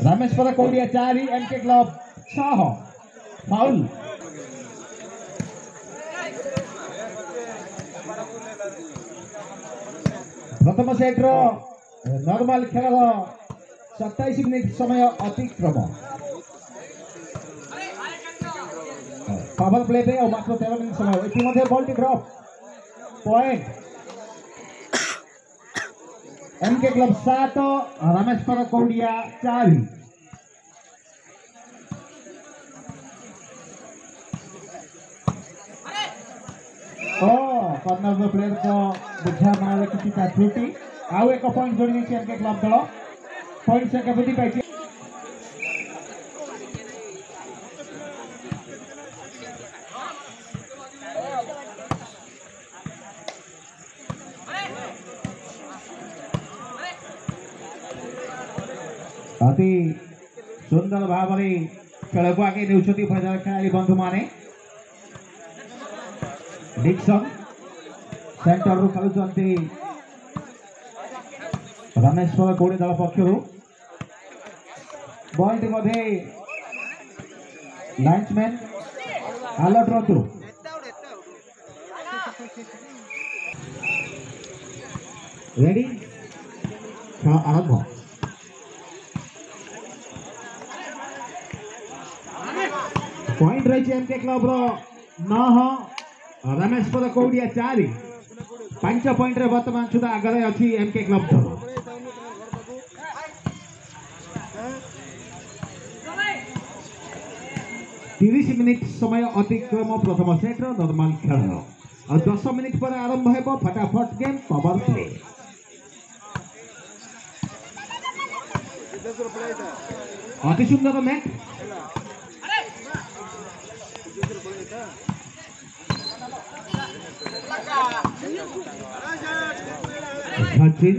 Rameshwar Kaudia 4 MK club 6 foul प्रथम set normal खेल 27 minute समय अतिक्रम पावर प्ले पे और मात्र 13 मिनिट समय इतिमध्ये बॉल टी drop point MK club 7 Rameshwar Kaudia 4 corner player को बुझामणा किसी त्रुटि आउ एक पॉइंट जोड़ी एमके क्लब दल पॉइंट संख्या वृद्धि पाई अति सुंदर भाव खेल को आगे खेलाड़ी बंधु माने डिक्सन सेंटर रु खेलुचंती रामेश्वर कौड़ी दल पक्षर बॉल टी मध्ये लाइन्समैन अलर्ट रखु रेडी आरंभ पॉइंट रही MK club 9 Rameshwar Kaudia 4 5 point रे वर्तमान सुधा आगे अच्छी एमके क्लब दल 30 मिनिट समय अतिक्रम प्रथम सेट नॉर्मल खेल और 10 मिनिट पर आरंभ हो फटाफट गेम पावर प्ले अति सुंदर match Sachin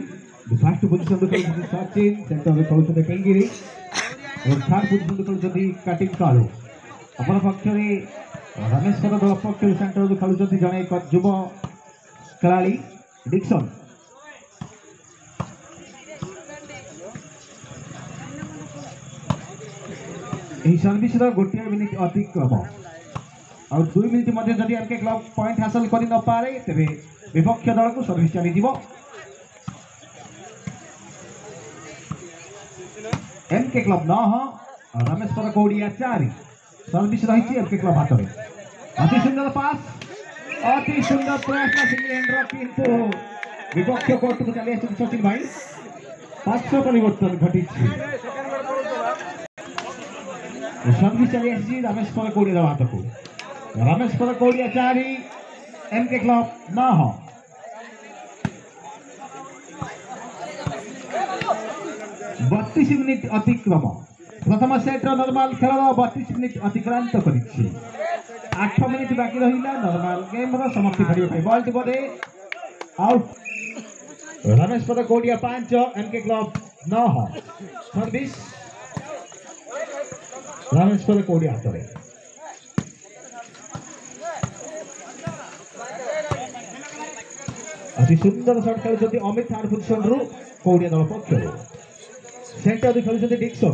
first position Sachin centre खेलुते केंगिरी और थर्ड पोजीशन खेलुते कटिंग कालू अपन पक्ष रामेश्वर दल पक्ष सेंटर खेलुते जड़े एक युव खेलाड़ी डिक्सन सर्विस गोटे मिनिट अतिक्रम और 2 मिनिट मध्य जदि एमके क्लब पॉइंट हासिल कर न पारे तेरे विपक्ष दल को सर्विस चली जीवो MK club 9 Rameshwar Kaudia 4 service रही एमके क्लब हाथ में अति सुंदर पास अति सुंदर प्रयास सिंगल हैंडर किंतु विपक्ष कोर्ट को चले सचिन भाई 500 परिवर्तन घटी सर्विस चली रामेश्वर कौड़िया दल हाथ को Rameshwar Kaudia 4 MK club 9 32 minute अतिक्रम प्रथम सेट नॉर्मल खेल 32 मिनिट अतिक्रांत कर 8 मिनिट बाकी रहा नॉर्मल गेम समाप्ति करने बॉल टी बोधे आउट रामेश्वर कौड़िया 5 एमके क्लब 9 सर्विस रामेश्वर कौड़िया हाथ में अति सुंदर शॉट खेलुଛନ୍ତି अमित थर्ड पोजीशन रु कौड़िया दल पक्ष सेंटर खेलुଛନ୍ତି डिक्सन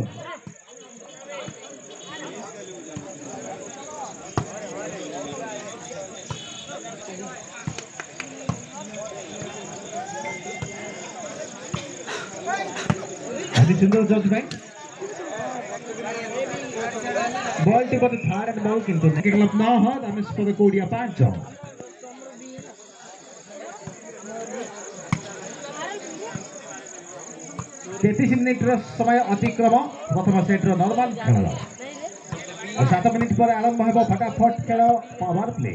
अति सुंदर जजमेंट बॉल टी पर थर्ड एंड बॉल किंतु क्लब 9 रामेश्वर कौड़िया 5 33 मिनिट समय अतिक्रम प्रथम सेट नॉर्मल खेल और 7 मिनिट पर आरंभ हो फटाफट खेल पावर प्ले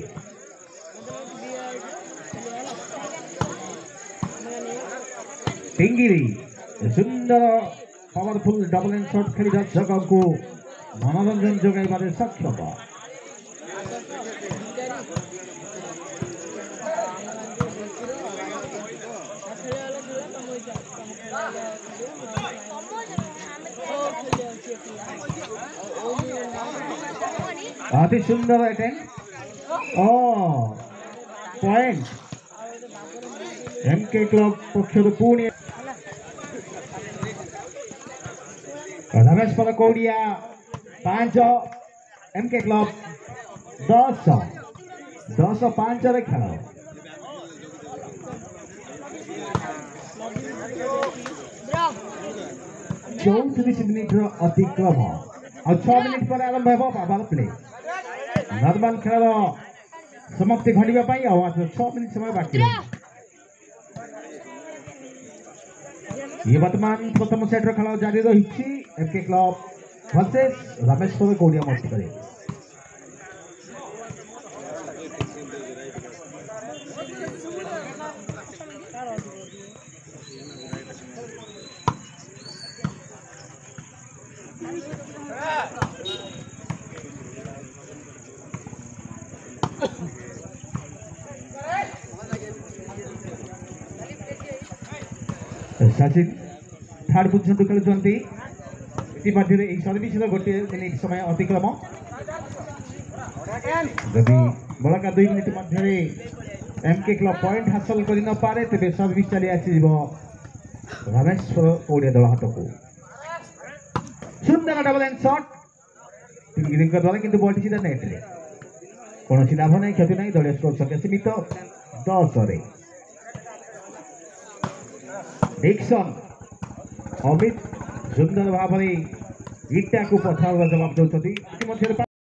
टिंगिरी सुंदर पावरफुल डबल एंड शॉट खेली दर्शक को मनोरंजन जोगाइबार सक्षम अति सुंदर अटैक पॉइंट एमके क्लब पक्षर पुणी रमेश कौड़िया 5 एमके क्लब 10-5 रे खेल 34 मिनिट अतिक्रम और 6 मिनिट पर आरंभ हो पावर प्ले नॉर्मल खेल समाप्ति घटिबा पई और मात्र 6 मिनिट समय बाकी ये वर्तमान प्रथम सेटर खेल जारी रही एमके क्लब वर्सेस रमेश कौड़िया मस्ती करे सचिन थर्ड पोजिशन खेलुंट इतिमध्य सर्विस गोटे मिनिट समय अतिक्रम जदि बड़का 2 मिनिट मध्य एमके क्लब पॉइंट हासिल कर न पारे तेज सर्विस चली आसी रमेश कौड़िया दल हाथ को सुंदर डबल एंड शॉट द्वारा किंतु बॉल सीधा नेट रे कौन लाभ नहीं क्षति नहीं दलिया स्कोर संख्या सीमित 10 रे डिक्सन अमित सुंदर भाव इटा को पछाड़ जवाब दौरान